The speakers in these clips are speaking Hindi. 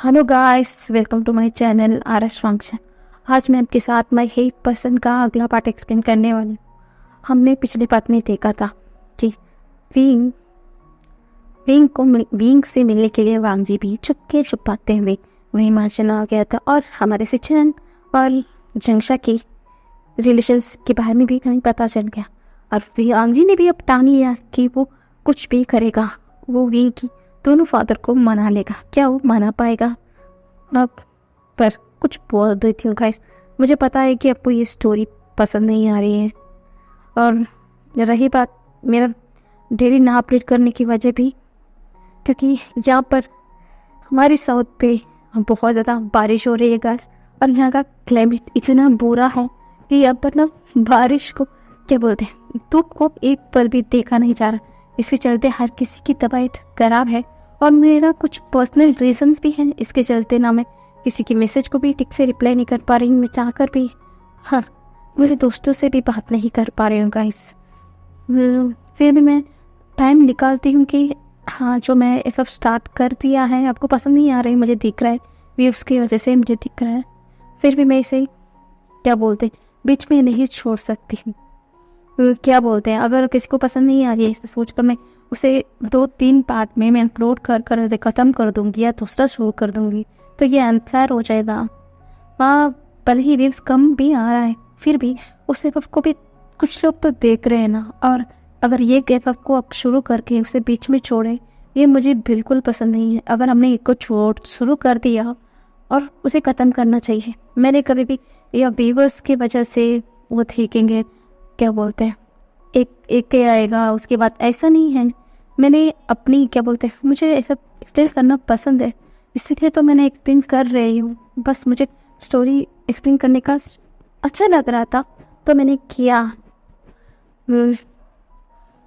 Hello guys, welcome to my channel RS function. आज मैं आपके साथ माय हेट पर्सन का अगला पार्ट एक्सप्लेन करने वाली हूँ। हमने पिछले पार्ट में देखा था कि विंग विंग से मिलने के लिए वांग जी भी चुपके छुपाते हुए वही मार्शन आ गया था और हमारे सिचन और जंगशा की रिलेशंस के बारे में भी हमें पता चल गया। और वांग जी ने भी अब ठान लिया कि वो कुछ भी करेगा, वो विंग की दोनों फादर को मना लेगा। क्या वो मना पाएगा? अब पर कुछ बोल देती हूँ गाइस, मुझे पता है कि आपको ये स्टोरी पसंद नहीं आ रही है। और रही बात मेरा डेली ना अपडेट करने की वजह भी, क्योंकि यहाँ पर हमारे साउथ पे बहुत ज़्यादा बारिश हो रही है गाइस, और यहाँ का क्लाइमेट इतना बुरा है कि यहाँ पर ना बारिश को क्या बोलते हैं, धूप को एक पल भी देखा नहीं जा रहा। इसके चलते हर किसी की तबीयत खराब है और मेरा कुछ पर्सनल रीजंस भी हैं। इसके चलते ना मैं किसी की मैसेज को भी ठीक से रिप्लाई नहीं कर पा रही हूँ। मैं चाहकर भी मेरे दोस्तों से भी बात नहीं कर पा रही हूँ गाइस। फिर भी मैं टाइम निकालती हूँ कि जो मैं एफएफ स्टार्ट कर दिया है आपको पसंद नहीं आ रही, मुझे दिख रहा है व्यूज़ की वजह से मुझे दिख रहा है। फिर भी मैं इसे क्या बोलते हैं बीच में नहीं छोड़ सकती हूँ। क्या बोलते हैं, अगर किसी को पसंद नहीं आ रही है इसे सोचकर मैं उसे 2-3 पार्ट में मैं अपलोड कर उसे ख़त्म कर दूंगी या दूसरा शुरू कर दूंगी, तो ये अनफेयर हो जाएगा। वहाँ भले ही व्यूज़ कम भी आ रहा है फिर भी उस एफ को भी कुछ लोग तो देख रहे हैं ना। और अगर ये एफ को आप शुरू करके उसे बीच में छोड़े, ये मुझे बिल्कुल पसंद नहीं है। अगर हमने एक को छोड़ शुरू कर दिया और उसे ख़त्म करना चाहिए। मैंने कभी भी या व्यूवर्स की वजह से वो देखेंगे क्या बोलते हैं एक के आएगा उसके बाद, ऐसा नहीं है। मैंने अपनी क्या बोलते हैं मुझे ऐसा एक्सप्लेन करना पसंद है, इसलिए तो मैंने एक्सप्लेन कर रही हूँ। बस मुझे स्टोरी एक्सप्लेन करने का अच्छा लग रहा था तो मैंने किया।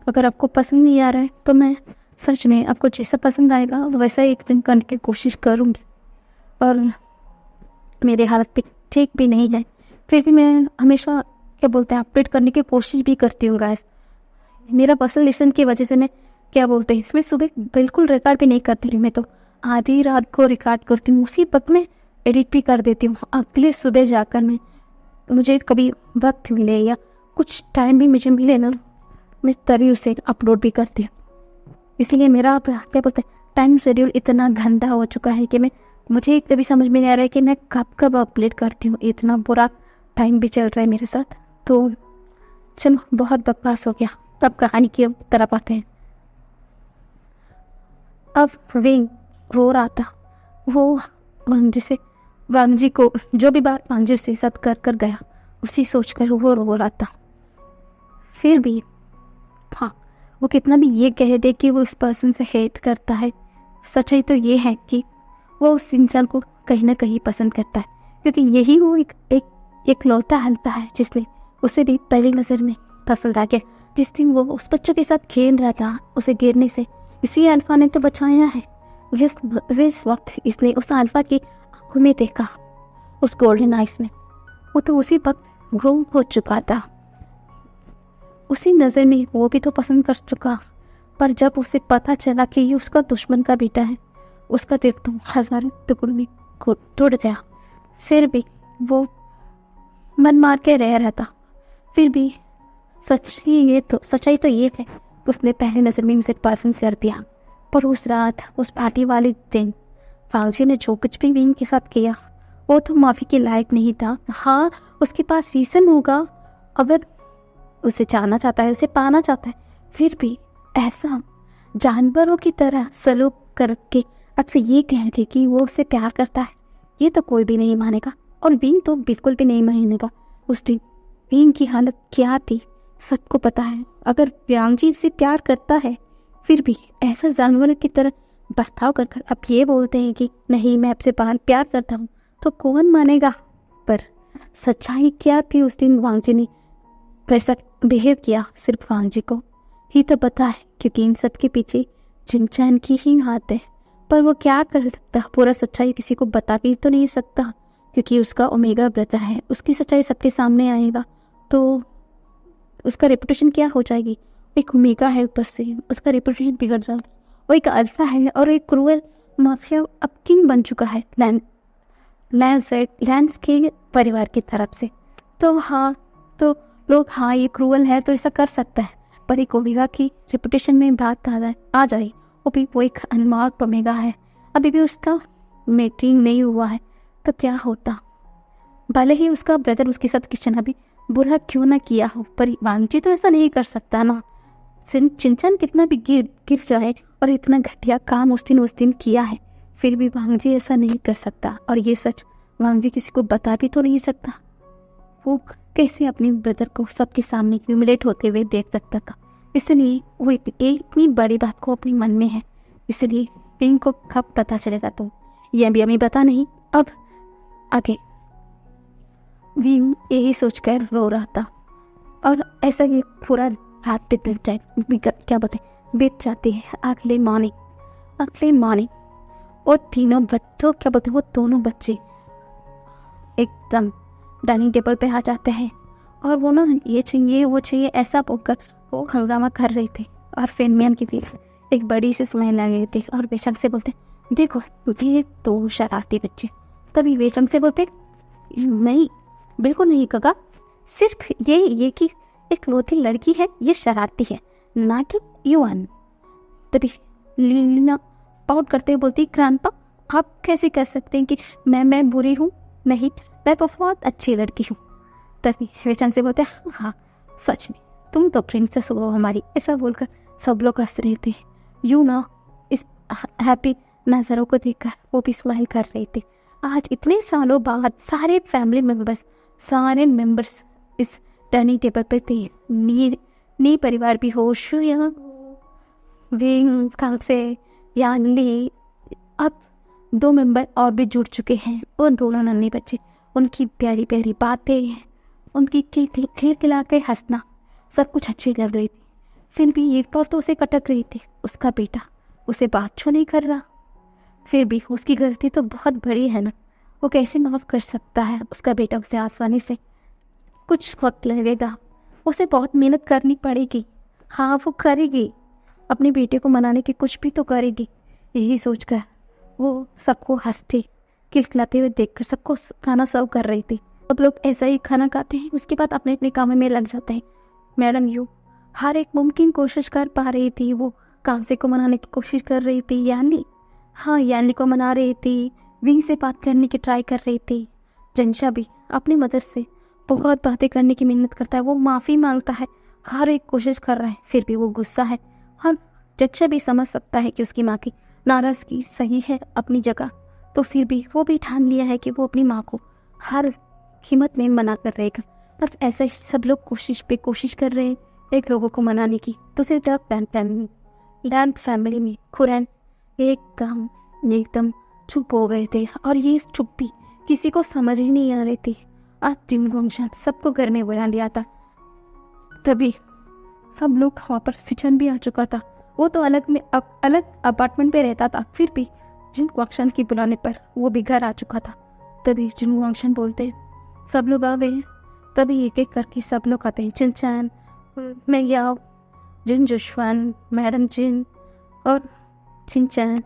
अगर आपको पसंद नहीं आ रहा है तो मैं सच में आपको जैसा पसंद आएगा वैसा ही एक्सप्लेन करने की कोशिश करूँगी। और मेरे हालत पे ठीक भी नहीं है फिर भी मैं हमेशा क्या बोलते हैं अपडेट करने की कोशिश भी करती हूँ गाइस। मेरा पर्सनल लेसन की वजह से मैं क्या बोलते हैं इसमें सुबह बिल्कुल रिकॉर्ड भी नहीं करती हूँ। मैं तो आधी रात को रिकॉर्ड करती हूँ, उसी वक्त में एडिट भी कर देती हूँ। अगले सुबह जाकर मुझे कभी वक्त मिले या कुछ टाइम भी मुझे मिले ना, मैं तभी उसे अपलोड भी करती हूँ। इसलिए मेरा क्या बोलते हैं टाइम शेड्यूल इतना गंदा हो चुका है कि मुझे कभी समझ में नहीं आ रहा है कि मैं कब अपलोड करती हूँ। इतना बुरा टाइम भी चल रहा है मेरे साथ। तो चलो बहुत बकवास हो गया, तब कहानी की तरफ आते हैं। अब विंग रो रहा था, वो वांग जी को जो भी बात वांग जी से साथ कर गया उसी सोचकर वो रो रहा था। फिर भी वो कितना भी ये कह दे कि वो उस पर्सन से हेट करता है, सच्चाई तो ये है कि वो उस इंसान को कहीं ना कहीं पसंद करता है, क्योंकि यही वो एक लौता अल्फा है जिसने उसे भी पहली नज़र में पसंद आ गया। जिस दिन वो उस बच्चों के साथ खेल रहा था उसे गिरने से इसी अल्फा ने तो बचाया है। जिस वक्त इसने उस अल्फा की आंखों में देखा, उस गोल्डन आइस में, वो तो उसी वक्त गुम हो चुका था। उसी नज़र में वो भी तो पसंद कर चुका, पर जब उसे पता चला कि ये उसका दुश्मन का बेटा है, उसका दिल तो हज़ारों टुकड़ों में टूट गया। फिर भी वो मन मार के रह रहा था। फिर भी सच्चाई तो ये है उसने पहली नज़र में उसे पसंद कर दिया। पर उस रात उस पार्टी वाले दिन वांग जी ने जो कुछ भी विंग के साथ किया वो तो माफ़ी के लायक नहीं था। हाँ, उसके पास रीज़न होगा, अगर उसे चाहना चाहता है, उसे पाना चाहता है, फिर भी ऐसा जानवरों की तरह सलूक करके आपसे ये कह दे कि वो उससे प्यार करता है, ये तो कोई भी नहीं मानेगा। और विंग तो बिल्कुल भी नहीं मानेगा। उस दिन विंग की हालत क्या थी सबको पता है। अगर वांग जी से प्यार करता है फिर भी ऐसा जानवर की तरह बर्ताव कर आप ये बोलते हैं कि नहीं मैं आपसे प्यार करता हूँ, तो कौन मानेगा। पर सच्चाई क्या थी, उस दिन वांग जी ने वैसा बिहेव किया सिर्फ वांग जी को ही तो पता है, क्योंकि इन सब के पीछे जिनचैन की ही हाथ है। पर वो क्या कर सकता, पूरा सच्चाई किसी को बता भी तो नहीं सकता, क्योंकि उसका ओमेगा ब्रदर है, उसकी सच्चाई सबके सामने आएगा तो उसका रेपुटेशन क्या हो जाएगी। एक ओमेगा है ऊपर से, उसका रेपुटेशन बिगड़ जाएगा। वो एक अल्फा है और एक क्रूअल माफिया अब किंग बन चुका है लैंड के परिवार की तरफ से। तो हाँ, तो लोग हाँ ये क्रूअल है तो ऐसा कर सकता है, पर एक ओमेगा की रेपुटेशन में बात आ जाए, वो एक अनमोल ओमेगा है, अभी भी उसका मैटिंग नहीं हुआ है, तो क्या होता। भले ही उसका ब्रदर उसके साथ कितना भी बुरा क्यों ना किया हो, पर वांगजी तो ऐसा नहीं कर सकता ना। चिंचन कितना भी गिर जाए और इतना घटिया काम उस दिन किया है, फिर भी वांगजी ऐसा नहीं कर सकता। और ये सच वांगजी किसी को बता भी तो नहीं सकता। वो कैसे अपने ब्रदर को सबके सामने ह्यूमिलेट होते हुए देख सकता था। इसलिए वो इतनी बड़ी बात को अपने मन में है, इसलिए पिंक को कब पता चलेगा तो ये भी हमें पता नहीं। अब आगे विंग यही सोचकर रो रहा था, और ऐसा ही पूरा रात बीत जाती है। अगले मॉर्निंग वो तीनों बच्चों वो दोनों बच्चे एकदम डाइनिंग टेबल पे आ जाते हैं, और वो ना ये चाहिए वो चाहिए ऐसा बोलकर वो हंगामा कर रहे थे। और फेनमियन की भी एक बड़ी सी स्माइल आ गई थी, और बेशक से बोलते देखो ये तो शरारती बच्चे। तभी बेशक से बोलते नहीं, बिल्कुल नहीं काका, सिर्फ ये कि एक लौती लड़की है, ये शरारती है, ना कि युवान। तभी लीना पाउट करते हुए बोलती ग्रैंडपा, आप कैसे कह सकते हैं कि मैं बुरी हूँ? नहीं, मैं बहुत अच्छी लड़की हूँ। तभी वेचन से बोलते हाँ सच में तुम तो प्रिंसेस हो हमारी। ऐसा बोलकर सब लोग हंस रहे थे। यू ना इस हैप्पी नज़रों को देखकर वो भी स्माइल कर रहे थे। आज इतने सालों बाद सारे फैमिली मेंबर्स इस डाइनिंग टेबल पर थे। नी परिवार भी हो, शुया विंग कांगसे यानली, अब 2 मेंबर और भी जुड़ चुके हैं। वो दोनों नन्हे बच्चे, उनकी प्यारी प्यारी बातें, उनकी खिलखिला के हंसना, सब कुछ अच्छी लग रही थी। फिर भी एक बात तो उसे कटक रही थी, उसका बेटा उसे बात क्यों नहीं कर रहा। फिर भी उसकी गलती तो बहुत बड़ी है ना, वो कैसे माफ़ कर सकता है उसका बेटा उसे आसानी से। कुछ वक्त लगेगा, उसे बहुत मेहनत करनी पड़ेगी। हाँ वो करेगी, अपने बेटे को मनाने की कुछ भी तो करेगी। यही सोचकर वो सबको हंसते खिलखिलाते हुए देखकर सबको खाना सर्व कर रही थी। अब लोग ऐसा ही खाना खाते हैं, उसके बाद अपने अपने काम में लग जाते हैं। मैडम यू हर एक मुमकिन कोशिश कर पा रही थी। वो कांसे को मनाने की कोशिश कर रही थी, यानी को मना रही थी, विंग से बात करने की ट्राई कर रही थी। जंशा भी अपनी मदद से बहुत बातें करने की मेहनत करता है, वो माफ़ी मांगता है, हर एक कोशिश कर रहा है, फिर भी वो गुस्सा है। और जंशा भी समझ सकता है कि उसकी माँ की नाराज़गी सही है अपनी जगह, तो फिर भी वो भी ठान लिया है कि वो अपनी माँ को हर कीमत में मना कर रहेगा। बस ऐसा ही सब लोग कोशिश कर रहे हैं एक लोगों को मनाने की। दूसरी तरफ लैन फैमिली में खुरैन एकदम चुप हो गए थे, और ये चुप्पी किसी को समझ ही नहीं आ रही थी। आज जिम गोंगशान सबको घर में बुला लिया था। तभी सब लोग वहाँ पर सिचन भी आ चुका था। वो तो अलग अपार्टमेंट पे रहता था, फिर भी जिन गोंगशान की बुलाने पर वो भी घर आ चुका था। तभी जिन गोंगशान बोलते सब लोग आ गए हैं। तभी एक एक करके सब लोग आते हैं, चिनचैन, मैं याओ, जिन जुश्वान, मैडम जिन और चिनचैन,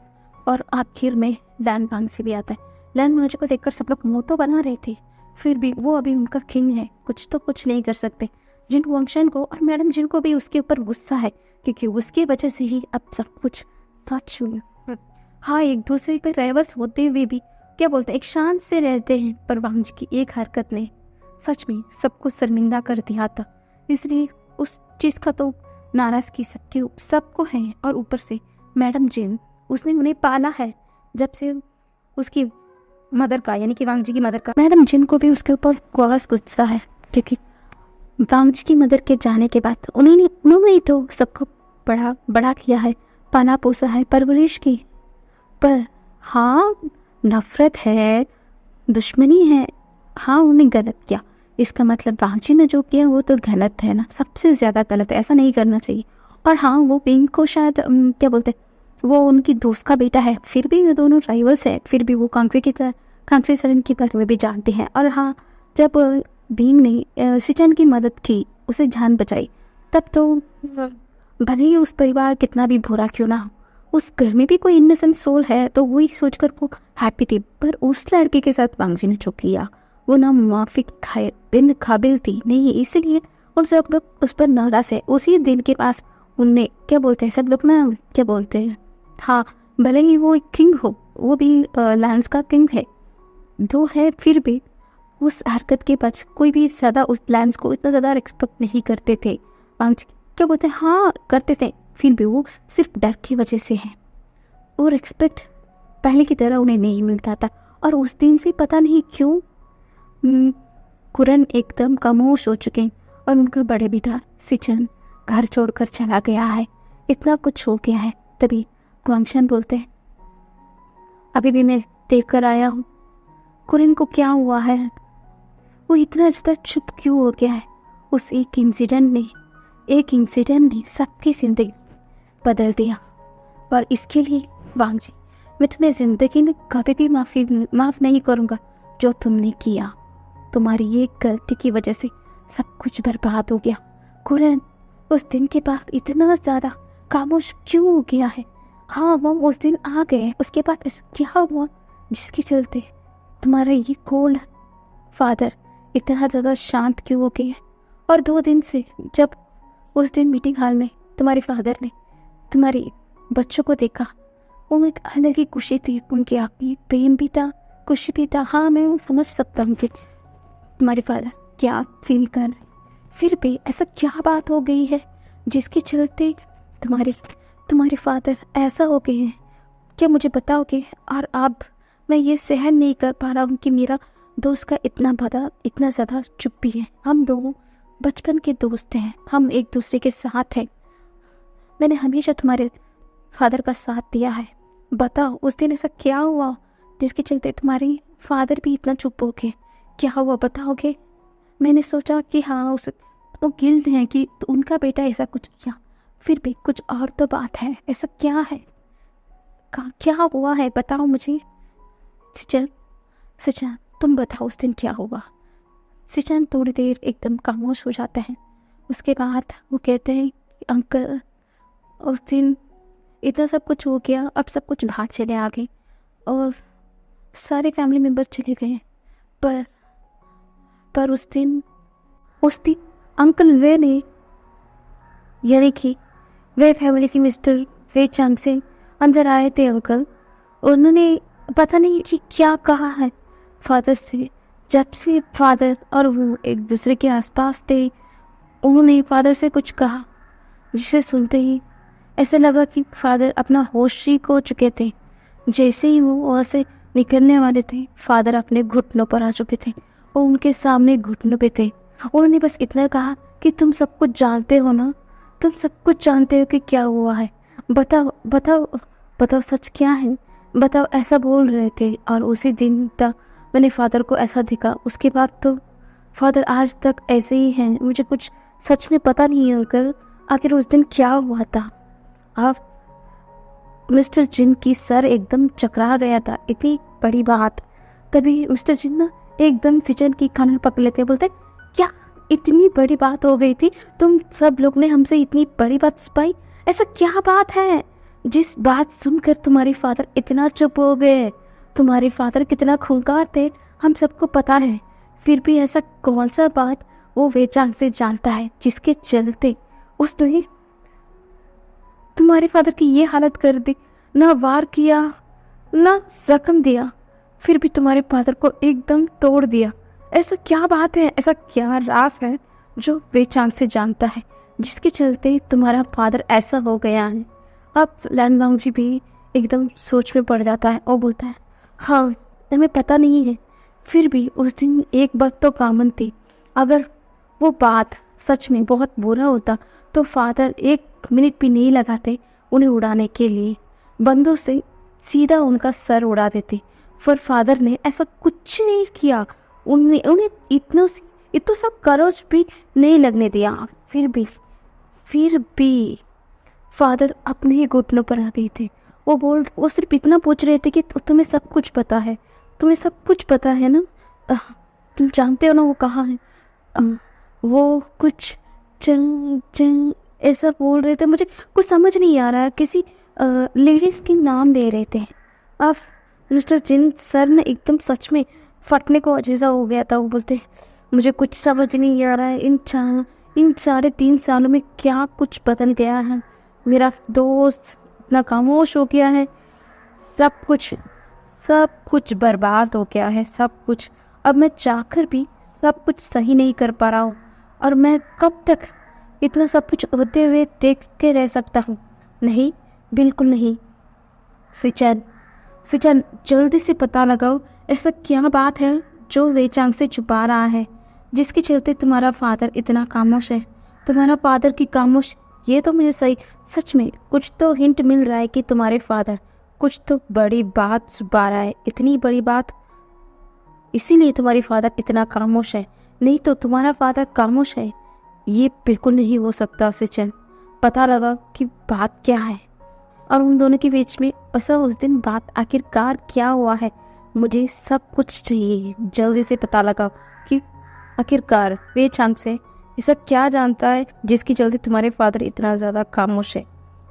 और आखिर में लैन वांगजी भी आता है। लैन वांगजी को देखकर सब लोग मुंह तो बना रहे थे, फिर भी वो अभी उनका किंग है, कुछ नहीं कर सकते। जिन वांगशन को और मैडम जिन को भी उसके ऊपर गुस्सा है, क्योंकि उसकी वजह से ही अब सब कुछ सच हुआ। हाँ, एक दूसरे के राइवल्स होते हुए भी क्या बोलते हैं, एक शान से रहते हैं, पर वांगजी की एक हरकत ने सच में सबको शर्मिंदा कर दिया था। इसलिए उस चीज़ का तो नाराज़गी सबको है, और ऊपर से मैडम जिन, उसने उन्हें पाला है जब से उसकी मदर का, यानी कि वांगजी की मदर का। मैडम जिन को भी उसके ऊपर बहुत गुस्सा है, क्योंकि वांगजी की मदर के जाने के बाद उन्होंने ही तो सबको बड़ा किया है, पाला पोसा है, परवरिश की। पर हाँ, नफरत है, दुश्मनी है, हाँ उन्होंने गलत किया। इसका मतलब वांगजी ने जो किया वो तो गलत है ना, सबसे ज़्यादा गलत है, ऐसा नहीं करना चाहिए। और हाँ, वो पिंक को शायद क्या बोलते हैं, वो उनकी दोस्त का बेटा है, फिर भी ये दोनों राइवल्स हैं, फिर भी वो कांसे सरन की बारे में भी जानते हैं। और हाँ, जब भीम ने सिचन की मदद की, उसे जान बचाई, तब तो भले ही उस परिवार कितना भी बुरा क्यों ना हो, उस घर में भी कोई इनोसेंट सोल है, तो वही सोचकर वो हैप्पी थी। पर उस लड़के के साथ वांगजी ने जो किया वो ना माफी बिन काबिल थी नहीं, इसलिए और सब लोग उस पर नाराज है। उसी दिन के पास उनने क्या बोलते हैं सब लोग ना, क्या बोलते हैं, हाँ भले ही वो किंग हो, वो भी लैंड्स का किंग है दो है, फिर भी उस हरकत के बाद कोई भी ज़्यादा उस लैंड्स को इतना ज़्यादा रिस्पेक्ट नहीं करते थे। वांगजी क्या बोलते हैं, हाँ करते थे, फिर भी वो सिर्फ डर की वजह से है। वो रिस्पेक्ट पहले की तरह उन्हें नहीं मिलता था। और उस दिन से पता नहीं क्यों कुरन एकदम खामोश हो चुके हैं और उनका बड़े बेटा सिचन घर छोड़कर चला गया है। इतना कुछ हो गया है। तभी ग्वांगशन बोलते हैं, अभी भी मैं देख कर आया हूँ, कुरन को क्या हुआ है, वो इतना ज़्यादा चुप क्यों हो गया है। उस एक इंसिडेंट ने सबकी ज़िंदगी बदल दिया। और इसके लिए वांगजी, मैं तुम्हें ज़िंदगी में कभी भी माफ़ नहीं करूँगा जो तुमने किया। तुम्हारी ये गलती की वजह से सब कुछ बर्बाद हो गया। कुरन उस दिन के बाद इतना ज़्यादा खामोश क्यों हो गया है। हाँ वो उस दिन आ गए, उसके बाद ऐसा क्या हुआ जिसके चलते तुम्हारा ये कोल्ड फादर इतना ज़्यादा शांत क्यों हो गया। और 2 दिन से जब उस दिन मीटिंग हॉल में तुम्हारे फादर ने तुम्हारे बच्चों को देखा, वो एक अलग ही खुशी थी उनकी आँख में, पेन भी था खुशी भी था। हाँ मैं समझ सकता हूँ कि तुम्हारे फादर क्या फील कर रहे, फिर भी ऐसा क्या बात हो गई है जिसके चलते तुम्हारे फादर ऐसा हो गए हैं, क्या मुझे बताओगे। और अब मैं ये सहन नहीं कर पा रहा हूँ कि मेरा दोस्त का इतना ज़्यादा चुप्पी है। हम दोनों बचपन के दोस्त हैं, हम एक दूसरे के साथ हैं, मैंने हमेशा तुम्हारे फादर का साथ दिया है। बताओ उस दिन ऐसा क्या हुआ जिसके चलते तुम्हारे फादर भी इतना चुप हो गए, क्या हुआ बताओगे। मैंने सोचा कि हाँ वो गिल्ड हैं कि उनका बेटा ऐसा कुछ किया, फिर भी कुछ और तो बात है, ऐसा क्या है, क्या हुआ है बताओ मुझे। सिचन तुम बताओ उस दिन क्या हुआ। सिचन थोड़ी देर एकदम खामोश हो जाते हैं, उसके बाद वो कहते हैं अंकल उस दिन इतना सब कुछ हो गया, अब सब कुछ बाहर चले आ गए और सारे फैमिली मेम्बर चले गए, पर उस दिन अंकल वे ने, यानी कि वे फैमिली की मिस्टर वे चांग से अंदर आए थे अंकल। उन्होंने पता नहीं कि क्या कहा है फादर से। जब से फादर और वो एक दूसरे के आसपास थे, उन्होंने फादर से कुछ कहा जिसे सुनते ही ऐसा लगा कि फादर अपना होश ही खो चुके थे। जैसे ही वो वहाँ से निकलने वाले थे, फादर अपने घुटनों पर आ चुके थे और उनके सामने घुटनों पे थे। उन्होंने बस इतना कहा कि तुम सब कुछ जानते हो ना, तुम सब कुछ जानते हो कि क्या हुआ है, बताओ बताओ बताओ सच क्या है, बताओ ऐसा बोल रहे थे। और उसी दिन तक मैंने फादर को ऐसा देखा, उसके बाद तो फादर आज तक ऐसे ही हैं। मुझे कुछ सच में पता नहीं है अंकल, आखिर उस दिन क्या हुआ था। अब मिस्टर जिन की सर एकदम चकरा गया था, इतनी बड़ी बात। तभी मिस्टर जिन ना एकदम सिचन की कान पकड़ लेते, बोलते क्या इतनी बड़ी बात हो गई थी, तुम सब लोग ने हमसे इतनी बड़ी बात छुपाई, ऐसा क्या बात है जिस बात सुनकर तुम्हारे फादर इतना चुप हो गए। तुम्हारे फादर कितना खूंखार थे हम सबको पता है, फिर भी ऐसा कौन सा बात वो वेचांग से जानता है जिसके चलते उसने तुम्हारे फादर की ये हालत कर दी, ना वार किया ना जख्म दिया, फिर भी तुम्हारे फादर को एकदम तोड़ दिया। ऐसा क्या बात है, ऐसा क्या राज है जो वेचांग से जानता है जिसके चलते तुम्हारा फादर ऐसा हो गया है। अब लैन वांगजी भी एकदम सोच में पड़ जाता है और बोलता है हाँ हमें पता नहीं है, फिर भी उस दिन एक बात तो कॉमन थी, अगर वो बात सच में बहुत बुरा होता तो फादर 1 मिनट भी नहीं लगाते उन्हें उड़ाने के लिए, बंदूक से सीधा उनका सर उड़ा देते। पर फादर ने ऐसा कुछ नहीं किया, उन्हें इतना सब करोज भी नहीं लगने दिया। फिर भी फादर अपने ही घुटनों पर आ गए थे। वो सिर्फ इतना पूछ रहे थे कि तुम्हें सब कुछ पता है, तुम्हें सब कुछ पता है ना, तुम जानते हो ना वो कहाँ है। वो कुछ चंग चंग ऐसा बोल रहे थे, मुझे कुछ समझ नहीं आ रहा है, किसी लेडीज़ के नाम ले रहे थे। अब मिस्टर जिन सर ने एकदम सच में फटने को जैसा हो गया था। वो बोलते, मुझे कुछ समझ नहीं आ रहा है, इन 3.5 सालों में क्या कुछ बदल गया है। मेरा दोस्त इतना खामोश हो गया है, सब कुछ बर्बाद हो गया है, सब कुछ। अब मैं चाहकर भी सब कुछ सही नहीं कर पा रहा हूँ, और मैं कब तक इतना सब कुछ होते हुए देख के रह सकता हूँ? नहीं, बिल्कुल नहीं। सिचन, जल्दी से पता लगाओ ऐसा क्या बात है जो वेचांग से छुपा रहा है, जिसके चलते तुम्हारा फादर इतना खामोश है। तुम्हारा फादर की खामोश, ये तो मुझे सच में कुछ तो हिंट मिल रहा है कि तुम्हारे फादर कुछ तो बड़ी बात छुपा रहा है, इतनी बड़ी बात, इसीलिए तुम्हारी फादर इतना खामोश है। नहीं तो तुम्हारा फादर खामोश है, ये बिल्कुल नहीं हो सकता। सिचन, पता लगा कि बात क्या है, और उन दोनों के बीच में ऐसा उस दिन बात आखिरकार क्या हुआ है। मुझे सब कुछ चाहिए, जल्दी से पता लगा कि आखिरकार वेचांग से ऐसा क्या जानता है जिसकी चलते तुम्हारे फादर इतना ज़्यादा खामोश है।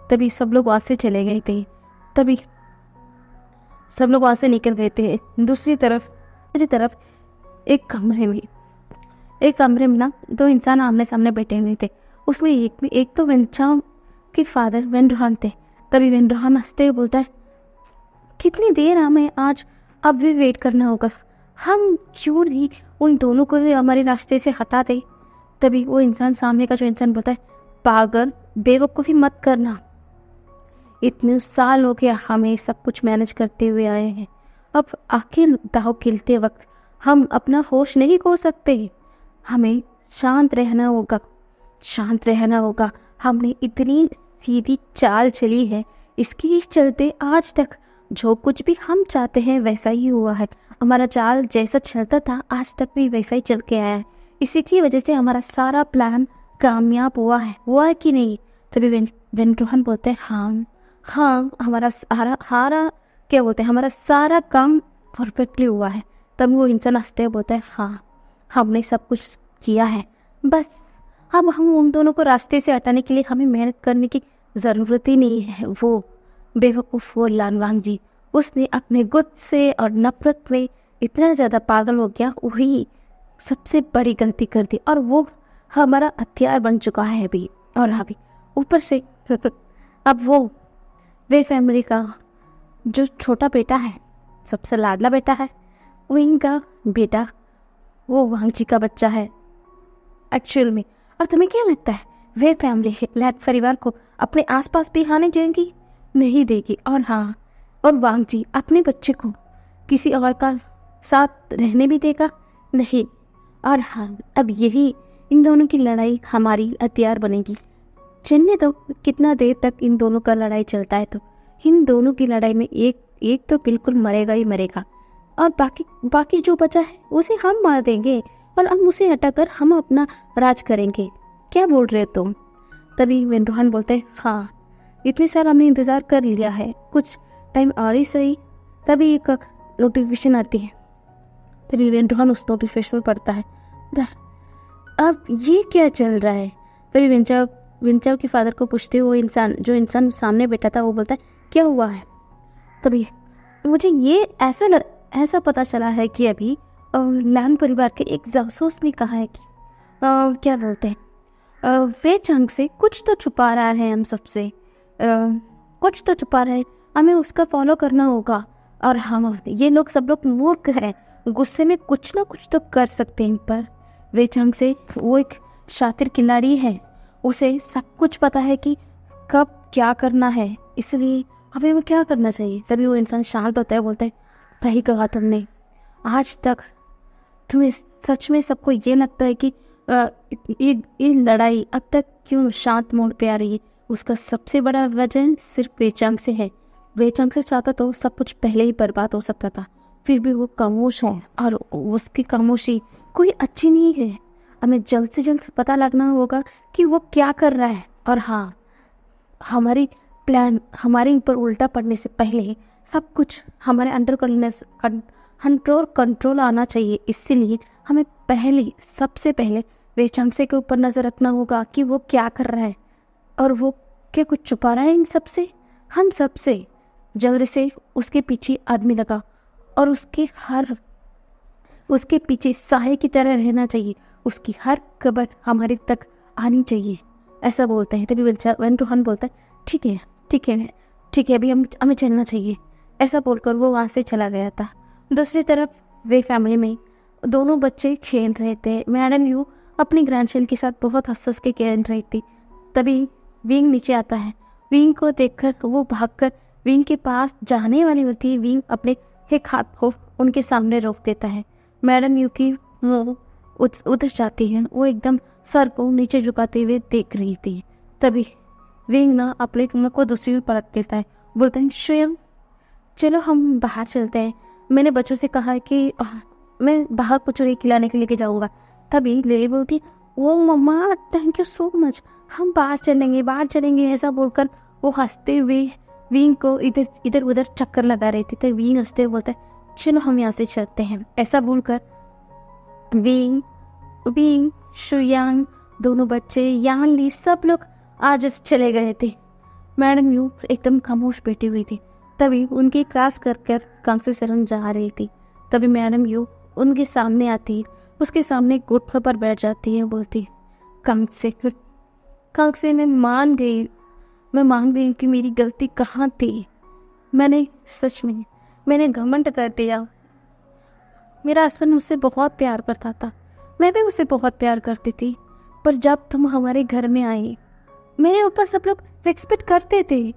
तभी सब लोग वहाँ से चले गए थे, तभी सब लोग वहाँ से निकल गए थे। दूसरी तरफ एक कमरे में ना 2 इंसान आमने सामने बैठे हुए थे। उसमें एक तो वेंचांग के फादर वेनरोहान थे। तभी वेनरोहान हंसते हुए बोलता है, कितनी देर हमें आज अब भी वेट करना होगा, हम क्यों नहीं उन दोनों को भी हमारे रास्ते से हटा दे। तभी वो इंसान, सामने का जो इंसान बोलता है, पागल, बेवकूफ़ी मत करना, इतने साल हो गया हमें सब कुछ मैनेज करते हुए आए हैं, अब आखिर दाव खेलते वक्त हम अपना होश नहीं खो सकते। हमें शांत रहना होगा। हमने इतनी सीधी चाल चली है, इसके चलते आज तक जो कुछ भी हम चाहते हैं वैसा ही हुआ है। हमारा चाल जैसा चलता था आज तक भी वैसा ही चल के आया है। इसी की वजह से हमारा सारा प्लान कामयाब हुआ है कि नहीं। तभी वेनरोहान बोलते हैं, हाँ, हमारा सारा काम परफेक्टली हुआ है। तब वो इंसान हंसते हुए बोलता है, हाँ, हमने सब कुछ किया है, बस अब हम उन दोनों को रास्ते से हटाने के लिए हमें मेहनत करने की ज़रूरत ही नहीं है। वो बेवकूफ़, वो लानवांग जी, उसने अपने गुस्से और नफरत में इतना ज़्यादा पागल हो गया, वही सबसे बड़ी गलती कर दी, और वो हमारा हथियार बन चुका है अभी। और अभी ऊपर से अब वे फैमिली का जो छोटा बेटा है, सबसे लाडला बेटा है, वो इनका बेटा, वो वांग जी का बच्चा है एक्चुअल में। और तुम्हें क्या लगता है वे फैमिली लैट परिवार को अपने आसपास भी आने देगी? नहीं देगी। और हाँ, और वांग जी अपने बच्चे को किसी और का साथ रहने भी देगा? नहीं। और हाँ, अब यही इन दोनों की लड़ाई हमारी हथियार बनेगी। चलने दो कितना देर तक इन दोनों का लड़ाई चलता है, तो इन दोनों की लड़ाई में एक तो बिल्कुल मरेगा ही मरेगा, और बाकी जो बचा है उसे हम मार देंगे, और हम उसे हटाकर हम अपना राज करेंगे। क्या बोल रहे हो तुम? तभी वेनरोहान बोलते हैं, हाँ, इतने साल हमने इंतज़ार कर लिया है, कुछ टाइम और ही सही। तभी एक नोटिफिकेशन आती है। तभी वेनरोहान उस नोटिफिकेशन पढ़ता है, अब ये क्या चल रहा है। तभी विंचाओ के फादर को पूछते हुए जो इंसान सामने बैठा था वो बोलता है, क्या हुआ है? तभी मुझे ये ऐसा पता चला है कि अभी लैन परिवार के एक जासूस ने कहा है कि क्या बोलते हैं, वेचांग से कुछ तो छुपा रहा है, हम सबसे कुछ तो छुपा रहा है, हमें उसका फॉलो करना होगा। और हम ये लोग सब लोग मूर्ख हैं, गुस्से में कुछ ना कुछ तो कर सकते हैं। पर वेचांग से, वो एक शातिर खिलाड़ी है, उसे सब कुछ पता है कि कब क्या करना है, इसलिए हमें वो क्या करना चाहिए। तभी वो इंसान शांत होता है, बोलता है, सही कहा तुमने, आज तक तुम्हें सच में सबको ये लगता है कि ये लड़ाई अब तक क्यों शांत मोड पे आ रही है, उसका सबसे बड़ा वजह सिर्फ वेचांग से है। वेचांग से चाहता तो सब कुछ पहले ही बर्बाद हो सकता था, फिर भी वो खामोश है, और उसकी खामोशी कोई अच्छी नहीं है। हमें जल्द से जल्द पता लगना होगा कि वो क्या कर रहा है। और हाँ, हमारी प्लान हमारे ऊपर उल्टा पड़ने से पहले सब कुछ हमारे अंडर कंट्रोल आना चाहिए। इसीलिए हमें सबसे पहले वेचांग से के ऊपर नज़र रखना होगा कि वो क्या कर रहा है, और वो क्या कुछ छुपा रहा है इन सब से। हम सबसे जल्दी से उसके पीछे आदमी लगा और उसके पीछे साये की तरह रहना चाहिए, उसकी हर खबर हमारे तक आनी चाहिए, ऐसा बोलते हैं। तभी वन रोहन बोलता है ठीक है ठीक है ठीक है, अभी हमें चलना चाहिए, ऐसा बोलकर वो वहाँ से चला गया था। दूसरी तरफ वे फैमिली में दोनों बच्चे खेल रहे थे। मैडम यू अपनी ग्रैंडचाइल्ड के साथ बहुत हंस के खेल रही थी। तभी विंग नीचे आता है। विंग को देखकर वो भागकर विंग के पास जाने वाली होती है। विंग अपने एक हाथ को उनके सामने रोक देता है। मैडम यू की मुँह उधर जाती है, वो एकदम सर को नीचे झुकाते हुए देख रही थी। तभी विंग ना अपने मुँह को दूसरी ओर पलट देता है, बोलते हैं स्वयं चलो हम बाहर चलते हैं, मैंने बच्चों से कहा है कि मैं बाहर कुछ खिलाने के लेके जाऊँगा। तभी लिली बोलती ओ मम्मा थैंक यू सो मच, हम बाहर चलेंगे ऐसा बोलकर वो हंसते हुए विंग को इधर उधर चक्कर लगा रही थी। तो विंग हंसते हुए बोलता है चलो हम यहाँ से चलते हैं, ऐसा बोलकर विंग शुयांग दोनों बच्चे यांग ली सब लोग आज चले गए थे। मैडम यू एकदम खामोश बैठी हुई थी। तभी उनकी क्लास कर कांगसे सरन जा रही थी। तभी मैडम यू उनके सामने आती है, उसके सामने घुटनों पर बैठ जाती है, बोलती कांगसे मैं मान गई कि मेरी गलती कहाँ थी। मैंने घमंड कर दिया। मेरा हस्बैंड मुझसे बहुत प्यार करता था, मैं भी उसे बहुत प्यार करती थी, पर जब तुम हमारे घर में आई मेरे ऊपर सब लोग रिस्पेक्ट करते थे,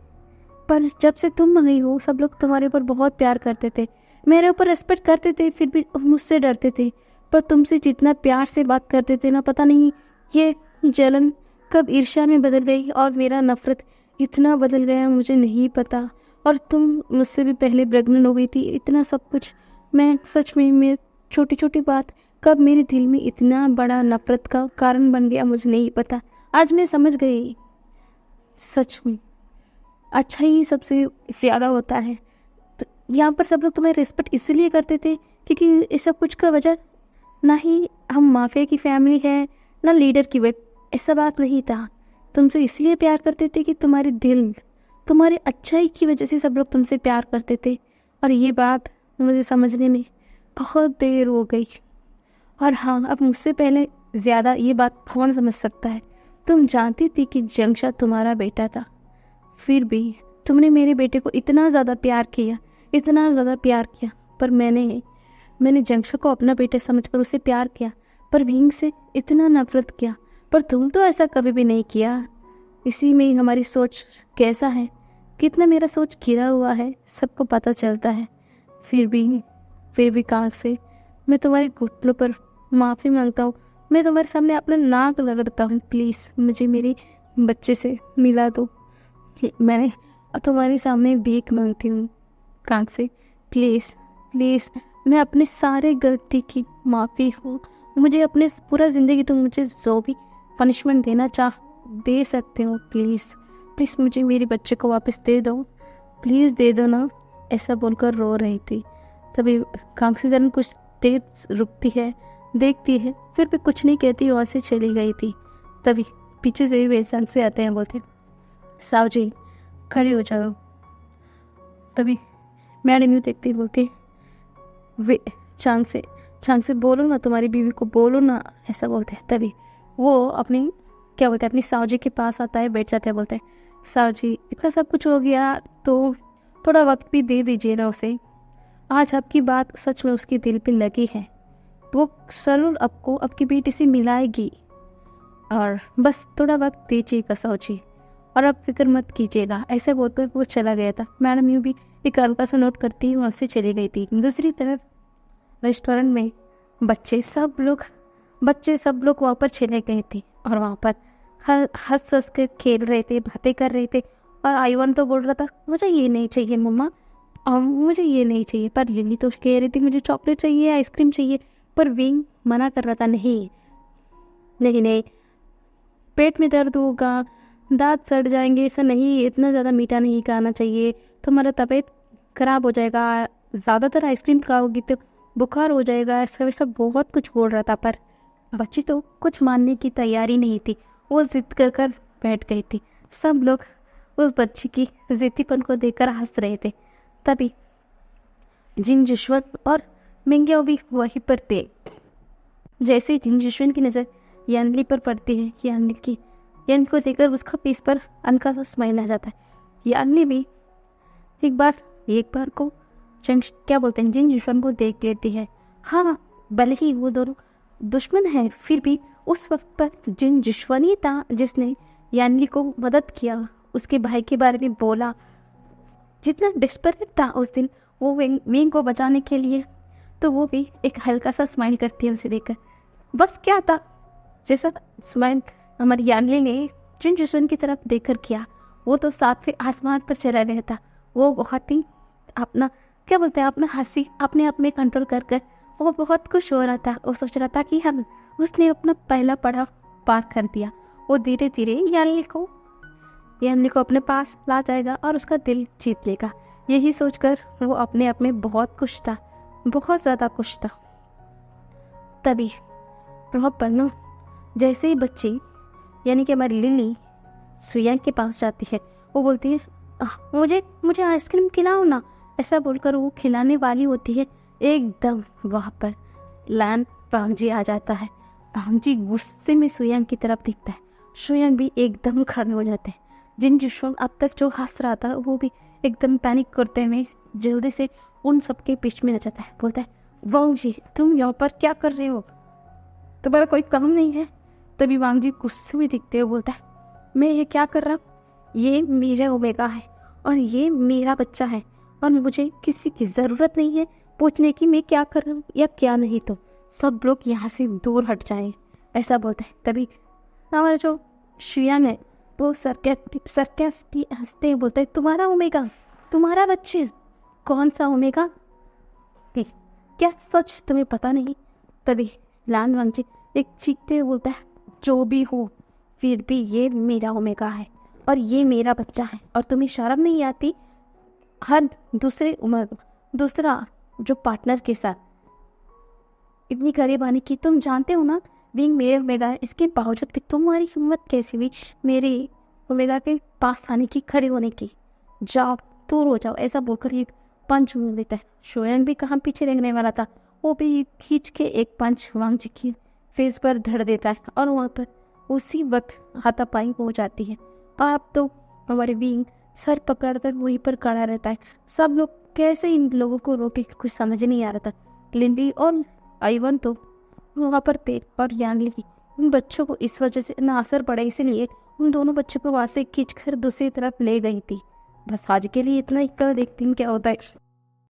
पर जब से तुम आई हो सब लोग तुम्हारे ऊपर बहुत प्यार करते थे, मेरे ऊपर रिस्पेक्ट करते थे, फिर भी मुझसे डरते थे। पर तुमसे जितना प्यार से बात करते थे ना, पता नहीं ये जलन कब ईर्ष्या में बदल गई और मेरा नफरत इतना बदल गया मुझे नहीं पता। और तुम मुझसे भी पहले प्रेग्नेंट हो गई थी, इतना सब कुछ मैं सच में छोटी छोटी बात कब मेरे दिल में इतना बड़ा नफरत का कारण बन गया मुझे नहीं पता। आज मैं समझ गई सच में अच्छा ही सबसे ज़्यादा होता है। तो यहाँ पर सब लोग तुम्हें रिस्पेक्ट इसलिए करते थे क्योंकि इस सब कुछ का वजह ना ही हम माफिया की फैमिली है ना लीडर की वेब, ऐसा बात नहीं था। तुमसे इसलिए प्यार करते थे कि तुम्हारी अच्छाई की वजह से सब लोग तुमसे प्यार करते थे। और ये बात मुझे समझने में बहुत देर हो गई। और हाँ, अब मुझसे पहले ज़्यादा ये बात कौन समझ सकता है। तुम जानती थी कि जंक्षा तुम्हारा बेटा था, फिर भी तुमने मेरे बेटे को इतना ज़्यादा प्यार किया, पर मैंने जंक्षा को अपना बेटा समझकर उसे प्यार किया, पर विंग से इतना नफरत किया। पर तुम तो ऐसा कभी भी नहीं किया। इसी में हमारी सोच कैसा है, कितना मेरा सोच घिरा हुआ है, सबको पता चलता है। फिर भी कांग से मैं तुम्हारे घुटनों पर माफ़ी मांगता हूँ, मैं तुम्हारे सामने अपना नाक रगड़ता हूँ, प्लीज़ मुझे मेरे बच्चे से मिला दो। मैंने तुम्हारे सामने भीख मांगती हूँ कांग से, प्लीज़ मैं अपने सारे गलती की माफ़ी हूँ। मुझे अपने पूरा ज़िंदगी तुम मुझे जो भी पनिशमेंट दे सकते हो, प्लीज़ मुझे मेरे बच्चे को वापस दे दो, प्लीज़ दे दो ना, ऐसा बोलकर रो रही थी। तभी कांगसीधरन कुछ देर रुकती है, देखती है, फिर भी कुछ नहीं कहती, वहाँ से चली गई थी। तभी पीछे से वे चांग से आते हैं, बोलते साव जी खड़े हो जाओ। तभी मैडम यूँ देखती बोलती वे चांग से बोलो ना, तुम्हारी बीवी को बोलो ना, ऐसा बोलते हैं। तभी वो अपनी साव जी के पास आता है, बैठ जाते हैं, बोलते हैं साव जी इतना सब कुछ हो गया तो थोड़ा वक्त भी दे दीजिए ना उसे। आज आपकी बात सच में उसके दिल पे लगी है, वो जरूर आपको आपकी बेटी से मिलाएगी, और बस थोड़ा वक्त दीजिएगा साव जी, और आप फिक्र मत कीजिएगा, ऐसे बोलकर वो चला गया था। मैडम यूँ भी एक हल्का सा नोट करती ही वहाँ से चली गई थी। दूसरी तरफ रेस्टोरेंट में बच्चे सब लोग वहाँ पर चले गए थे, और वहाँ पर हंस के खेल रहे थे, बातें कर रहे थे। और आईवन तो बोल रहा था मुझे ये नहीं चाहिए मम्मा, मुझे ये नहीं चाहिए, पर लिली तो कह रही थी मुझे चॉकलेट चाहिए, आइसक्रीम चाहिए, पर विंग मना कर रहा था नहीं, पेट में दर्द होगा, दांत सड़ जाएंगे, ऐसा नहीं, इतना ज़्यादा मीठा नहीं खाना चाहिए, तुम्हारा तबीयत खराब हो जाएगा, ज़्यादातर आइसक्रीम खाओगी तो बुखार हो जाएगा, ऐसा वैसा बहुत कुछ बोल रहा था। पर बच्ची तो कुछ मानने की तैयारी नहीं थी, वो जिद कर बैठ गई थी। सब लोग उस बच्चे की जिद्दीपन को देखकर हंस रहे थे। तभी जिन जशवंत और मिंग्याओ भी वहीं पर थे। जैसे ही जिन जशवंत की नज़र यानली पर पड़ती है, यान को देखकर उसका फेस पर हल्का सा स्माइल आ जाता है। यानली भी एक बार को क्या बोलते हैं, जिन जशवंत को देख लेती है। हाँ, भले ही वो दोनों दुश्मन हैं, फिर भी उस वक्त पर जिन जशवंत ही था जिसने यानली को मदद किया, उसके भाई के बारे में बोला, जितना डिस्परेट था उस दिन वो विंग को बचाने के लिए, तो वो भी एक हल्का सा स्माइल करती है उसे देखकर। बस क्या था, जैसा स्माइल हमारी यानली ने जिन जशवंत की तरफ देखकर किया, वो तो सातवें आसमान पर चला गया था। वो बहुत ही अपना क्या बोलते हैं, अपना हंसी अपने आप में कंट्रोल कर कर वो बहुत खुश हो रहा था। वो सोच रहा था कि हम उसने अपना पहला पड़ाव पार कर दिया। वो धीरे धीरे यानली को अपने पास ला जाएगा और उसका दिल जीत लेगा। यही सोचकर वो अपने आप में बहुत खुश था, बहुत ज़्यादा खुश था। तभी वहाँ पर ना जैसे ही बच्ची यानी कि हमारी लिली सुयांग के पास जाती है, वो बोलती है मुझे आइसक्रीम खिलाओ ना। ऐसा बोलकर वो खिलाने वाली होती है, एकदम वहाँ पर लान पांगजी आ जाता है। पांगजी गुस्से में सुयांग की तरफ देखता है। सुयांग भी एकदम खड़े हो जाते हैं। जिन जशवंत अब तक जो हंस रहा था वो भी एकदम पैनिक करते हुए जल्दी से उन सबके बीच में आ जाता है। बोलता है, वांग जी तुम यहाँ पर क्या कर रहे हो, तुम्हारा कोई काम नहीं है? तभी वांग जी गुस्से में दिखते हुए बोलता है, मैं ये क्या कर रहा हूँ, ये मेरा ओमेगा है और ये मेरा बच्चा है और मुझे किसी की ज़रूरत नहीं है पूछने की मैं क्या कर रहा हूँ या क्या नहीं। तो सब लोग यहाँ से दूर हट जाएं, ऐसा बोलता है। तभी हमारा जो शुयांग है वो सरकास्टिकली हंसते हुए बोलता है, तुम्हारा ओमेगा, तुम्हारा बच्चे, कौन सा ओमेगा, क्या सच तुम्हें पता नहीं? तभी लान वांगजी एक चीखते हुए बोलता है, जो भी हो फिर भी ये मेरा ओमेगा है और ये मेरा बच्चा है और तुम्हें शर्म नहीं आती हर दूसरा जो पार्टनर के साथ इतनी करीब आने की? तुम जानते हो ना विंग मेरे ओमेगा है, इसके बावजूद भी तुम्हारी हिम्मत कैसी हुई मेरे ओमेगा के पास आने की, खड़े होने की? जाओ दूर हो जाओ। ऐसा बोलकर एक पंच मार देता है। शुयांग भी कहाँ पीछे रहने वाला था, वो भी खींच के एक पंच वांग जी की फेस पर धर देता है और वहाँ पर उसी वक्त हाथापाई हो जाती है। और अब तो हमारे विंग सर पकड़कर वहीं पर खड़ा रहता है। सब लोग कैसे इन लोगों को रोके, कुछ समझ नहीं आ रहा था। लिंडी और आइवन तो वहाँ पर थे और यानली उन बच्चों को इस वजह से ना असर पड़ा, इसलिए उन दोनों बच्चों को वहाँ से खींचकर दूसरी तरफ ले गई थी। बस आज के लिए इतना ही, कल देखती हूँ क्या होता है।